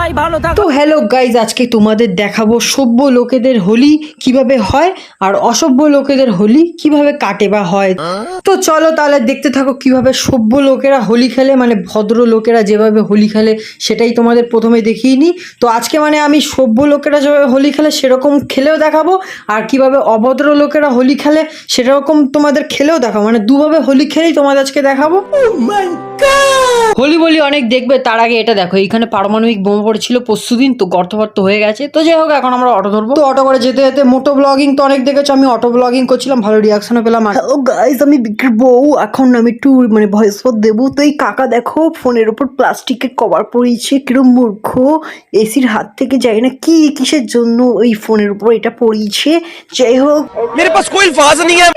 সবাই ভালো থাকো। তো হ্যালো গাইজ, আজকে তোমাদের দেখাবো সভ্য লোকেদের হোলি কিভাবে হয় আর অসভ্য লোকেদের হোলি কিভাবে কাটে বা হয়। তো চলো তাহলে দেখতে থাকো কিভাবে সভ্য লোকেরা হোলি খেলে, মানে ভদ্র লোকেরা যেভাবে হোলি খেলে সেটাই তোমাদের প্রথমে দেখিয়ে নিই। তো আজকে মানে আমি সভ্য লোকেরা যেভাবে হোলি খেলে সেরকম খেলেও দেখাবো, আর কিভাবে অভদ্র লোকেরা হোলি খেলে সেরকম তোমাদের খেলেও দেখাবো, মানে দুভাবে হোলি খেলেই তোমাদের আজকে দেখাবো। হোলি বলি অনেক দেখবে, তার আগে এটা দেখো, এইখানে পারমাণবিক বোমা পড়েছিল পরশুদিন, তো গর্তবর্ত হয়ে গেছে। তো যাই হোক, এখন আমরা অটো ধরবো। তো অটো করে যেতে যেতে মোটো ব্লগিং তো অনেক দেখেছো, আমি অটো ব্লগিং করছিলাম, ভালো রিয়াকশনও পেলাম। হ্যালো গাইস, আমি বিক্রির বউ, এখন আমি একটু মানে ভয়েস ওভার দেবো। তো এই কাকা দেখো ফোনের উপর প্লাস্টিকের কভার পরিয়েছে, কিরম মূর্খ, এসির হাত থেকে যায় না কি কিসের জন্য ওই ফোনের উপর এটা পরিয়েছে। যাই হোক, मेरे पास कोई अल्फाज नहीं है।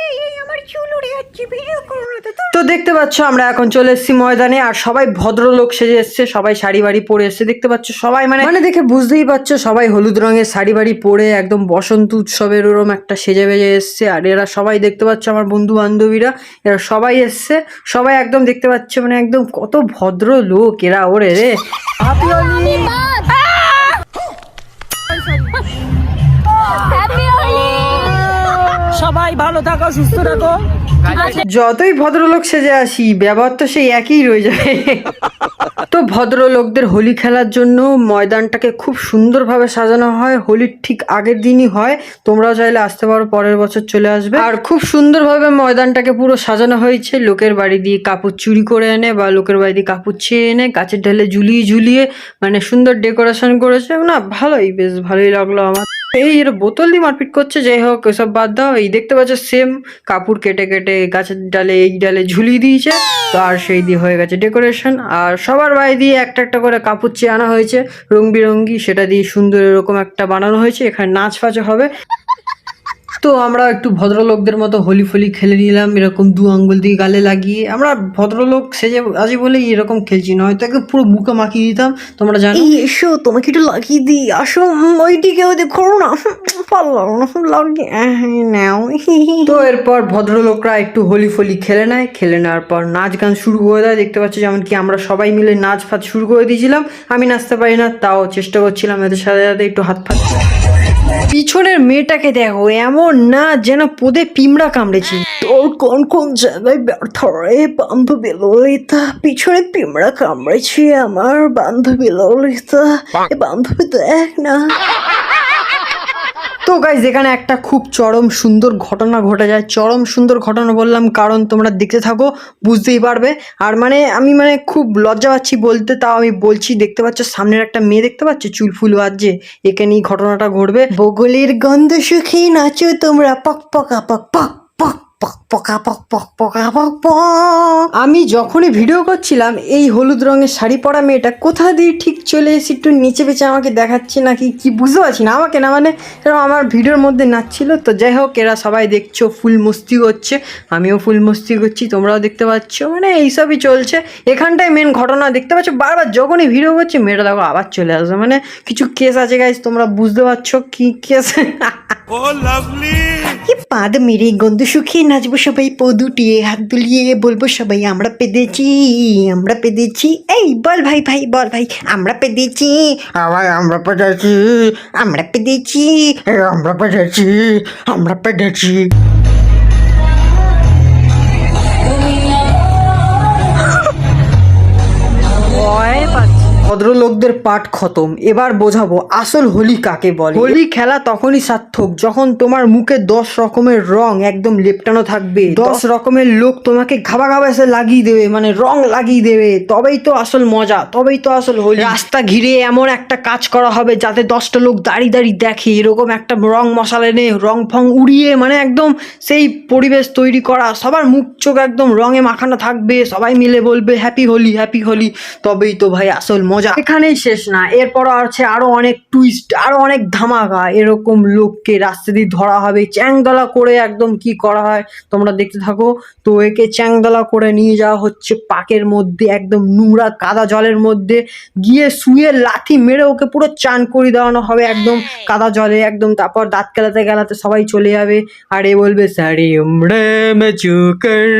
তো দেখতে পাচ্ছ আমরা এখন চলে এসেছি ময়দানে, আর সবাই ভদ্রলোক সেজে এসছে, সবাই শাড়ি বাড়ি পরে এসছে। দেখতে পাচ্ছ সবাই মানে দেখে বুঝতেই পারছো সবাই হলুদ রঙের শাড়ি বাড়ি পরে একদম বসন্ত উৎসবের ওরম একটা সেজে বেজে এসছে। আর এরা সবাই দেখতে পাচ্ছ আমার বন্ধু বান্ধবীরা, এরা সবাই এসছে, সবাই একদম দেখতে পাচ্ছ মানে একদম কত ভদ্র লোক এরা। ওরে রে, সবাই ভালো থাকো, সুস্থ থাকো। যতই ভদ্রলোক সেজে আসি ব্যবহার তো সেই একই রয়ে যায়। তো ভদ্রলোকদের হোলি খেলার জন্য ময়দানটাকে খুব সুন্দরভাবে সাজানো হয়। হোলির ঠিক আগের দিনই হয়, তোমরাও চাইলে আসতে পারো, পরের বছর চলে আসবে। আর খুব সুন্দরভাবে ময়দানটাকে পুরো সাজানো হয়েছে, লোকের বাড়ি দিয়ে কাপড় চুরি করে এনে বা লোকের বাড়ি দিয়ে কাপড় ছেয়ে এনে গাছের ঢালে ঝুলিয়ে ঝুলিয়ে মানে সুন্দর ডেকোরেশন করেছে না, ভালোই, বেশ ভালোই লাগলো আমার। এই এর বোতল দিয়ে মারপিট করছে, যাই হোক এসব বাদ দাও। এই দেখতে পাচ্ছ সেম কাপড় কেটে কেটে গাছের ডালে এই ডালে ঝুলিয়ে দিয়েছে, তো আর সেই দিয়ে হয়ে গেছে ডেকোরেশন। আর সবার বাড়ি দিয়ে একটা একটা করে কাপড় চেয়ে আনা হয়েছে রং বিরঙ্গি, সেটা দিয়ে সুন্দর এরকম একটা বানানো হয়েছে। এখানে নাচ ফাচও হবে। তো আমরা একটু ভদ্রলোকদের মতো হোলি ফলি খেলে নিলাম, এরকম দু আঙ্গুল দিয়ে গালে লাগিয়ে। আমরা ভদ্রলোক সেজে আছি বলেই এরকম খেলছি, না হয়তো পুরো মুখে মাখিয়ে দিতাম, তোমরা জানো। এই এসো তোমাকে একটু লাগিয়ে দিই, আসো ওইদিকে ওই দেখো না, পারলাম না লাগিয়ে নাও। তো এরপর ভদ্রলোকরা একটু হোলি ফলি খেলে নেয়, খেলে নেওয়ার পর নাচ গান শুরু করে দেয়। দেখতে পাচ্ছ যেমন কি আমরা সবাই মিলে নাচ ফাচ শুরু করে দিয়েছিলাম। আমি নাচতে পারি না, তাও চেষ্টা করছিলাম এদের সাথে সাথে একটু হাত ফাত। পিছনের মেয়েটাকে দেখো, এমন না যেন পোদে পিমড়া কামড়েছি। তোর কোন কোন জায়গায় ব্যর্থ রে বান্ধবী ললিতা, পিছনে পিমড়া কামড়েছি আমার বান্ধবী ললিতা, এ বান্ধবী দেখ না। তো গাইজ, এখানে একটা খুব চরম সুন্দর ঘটনা ঘটে যায়। চরম সুন্দর ঘটনা বললাম কারণ তোমরা দেখতে থাকো, বুঝতেই পারবে। আর মানে আমি মানে খুব লজ্জা পাচ্ছি বলতে, তাও আমি বলছি। দেখতে পাচ্ছ সামনের একটা মেয়ে, দেখতে পাচ্ছ চুল ফুল বাজছে, এখানেই ঘটনাটা ঘটবে। বগলের গন্ধ সুখে নাচো তোমরা, পক পকা পক পক পক পক পকা পক পক পকা পক পক। আমি যখনই ভিডিও করছিলাম এই হলুদ রঙের শাড়ি পরা মেয়েটা কোথা দিয়ে ঠিক চলে এসে একটু নিচে পেঁচে আমাকে দেখাচ্ছে নাকি কি বুঝতে পারছি না, আমাকে না মানে এরকম আমার ভিডিওর মধ্যে নাচছিল। তো যাই হোক, এরা সবাই দেখছো ফুল মস্তি করছে, আমিও ফুল মস্তি করছি, তোমরাও দেখতে পাচ্ছ, মানে এইসবই চলছে। এখানটায় মেন ঘটনা দেখতে পাচ্ছ, বারবার যখনই ভিডিও করছি মেয়েটা দেখো আবার চলে আসবে, মানে কিছু কেস আছে গাইজ, তোমরা বুঝতে পারছো কি কেস। পাদ মেরে গন্ধ শুকিয়ে নাচবো সবাই, পদুটিয়ে হাত দুলিয়ে বলবো সবাই আমরা পেদেছি, আমরা পেদেছি। এই বল ভাই, ভাই বল ভাই, আমরা পেদেছি, আবার আমরা পেদেছি, আমরা পেদেছি, আমরা পেদেছি, আমরা পেদেছি। ভদ্রলোকদের পাঠ খতম, এবার বোঝাবো আসল হোলি কাকে বলে। হোলি খেলা তখনই সার্থক যখন তোমার মুখে 10 রকমের রং একদম লেপটানো থাকবে, 10 রকমের লোক তোমাকে ঘাবা ঘাবা এসে লাগিয়ে দেবে, মানে রং লাগিয়ে দেবে, তবেই তো আসল মজা, তবেই তো আসল হোলি। রাস্তা ঘিরে এমন একটা কাজ করা হবে যাতে 10টা লোক দাঁড়িয়ে দাঁড়িয়ে দেখে, এরকম একটা রং মশালা এনে রং ফং উড়িয়ে মানে একদম সেই পরিবেশ তৈরি করা, সবার মুখ চোখ একদম রঙে মাখানো থাকবে, সবাই মিলে বলবে হ্যাপি হোলি, হ্যাপি হোলি, তবেই তো ভাই আসল মজা। এখানেই শেষ না, এরপর আছে আরো অনেক টুইস্ট, আরো অনেক ধামাকা। এরকম লোককে রাস্তা দিয়ে ধরা হবে, চ্যাংদলা করে একদম কি করা হয় তোমরা দেখতে থাকো। তো একে চ্যাংদলা করে নিয়ে যাওয়া হচ্ছে পাকের মধ্যে, একদম নোংরা কাদা জলের মধ্যে গিয়ে শুয়ে লাথি মেরে ওকে পুরো চান করে দেওয়ানো হবে একদম কাদা জলে একদম। তারপর দাঁত কেলাতে গেলাতে সবাই চলে যাবে, আর এ বলবে সারি উমড়ে মেচুকার।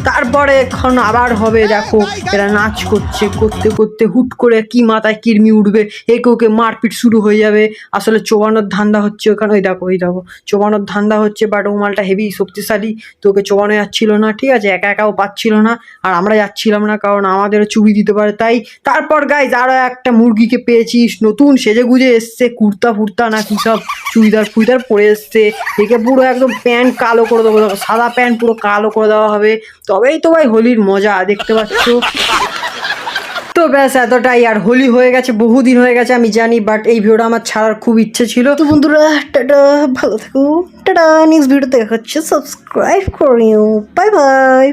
তারপরে এখন আবার হবে, দেখো এরা নাচ করছে, করতে করতে হুট করে কি মাথায় কিরমি উঠবে, একে ওকে মারপিট শুরু হয়ে যাবে। আসলে চোবানোর ধান্দা হচ্ছে ওখানে, ওই দেখো চোবানোর ধান্দা হচ্ছে, বাট ও মালটা হেভি শক্তিশালী, তো ওকে চোবানো যাচ্ছিল না, ঠিক আছে, একা একাও পাচ্ছিল না, আর আমরা যাচ্ছিলাম না কারণ আমাদেরও চুবি দিতে পারে তাই। তারপর গাইজ আরও একটা মুরগিকে পেয়েছি, নতুন সেজে গুজে এসছে, কুর্তা ফুর্তা না কি সব চুড়িদার ফুড়িদার পরে এসছে, একে পুরো একদম প্যান্ট কালো করে দেবো, দেখো সাদা প্যান্ট পুরো কালো করে দেওয়া হবে, তবেই তো ভাই হোলির মজা, দেখতে পাচ্ছ। তো ব্যাস এতটাই, আর হোলি হয়ে গেছে, বহুদিন হয়ে গেছে আমি জানি, বাট এই ভিডিওটা আমার ছাড়ার খুব ইচ্ছে ছিল। তো বন্ধুরা টাটা, ভালো থাকো, টাটা, নেক্সট ভিডিওতে দেখা হচ্ছে, সাবস্ক্রাইব করিও, বাই বাই।